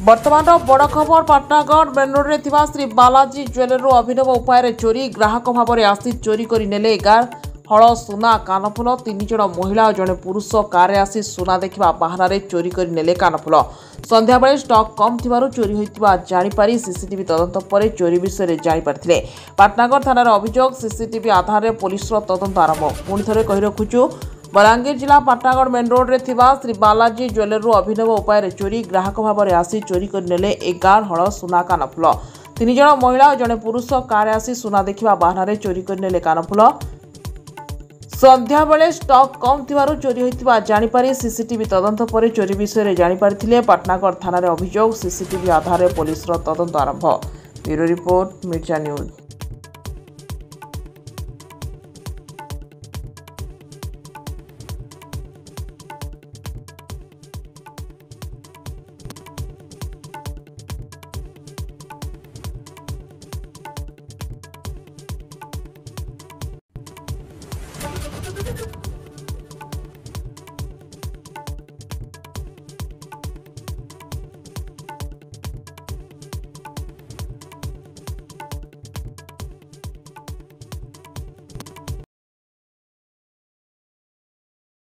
बर्तमान बड़ खबर पाटनागढ़ मेन रोड में श्री बालाजी ज्वेलर अभिनव उपाय चोरी ग्राहक भाव में आसी चोरी कर नेले 11 हल सुना कानफुल 3 जन महिला और जड़े पुरुष कार आसी सुना देखा बाहाना चोरी कर नेले कानफुल संध्या बेले स्टॉक कम थिबारु चोरी होइतिबा जानिपारी सीसीटीवी तदंत पर चोरी विषय जानिपारिथिले। पाटनागढ़ थानार अभियोग सीसीटीवी आधार में पुलिस तदंत आरंभ। पुणी थे कही रखुचु बलांगीर जिला पाटनागढ़ मेन रोड में श्री बालाजी ज्वेलर अभिनव उपाय चोरी ग्राहक भाव में आसी चोरी कर नेले 11 हल सुना कानफुल 3 जन महिला और जड़े पुरुष कार आसी सुना देखा बाहाना चोरी कर नेले कानफुल संध्या बेले स्टॉक कम थिबारु चोरी होइतिबा जानिपारी सीसीटीवी तदंत पर चोरी विषय जानिपारिथिले। पाटनागढ़ थानार अभियोग सीसीटीवी आधार में पुलिस तदंत आरंभ। Bureau report Mirza news.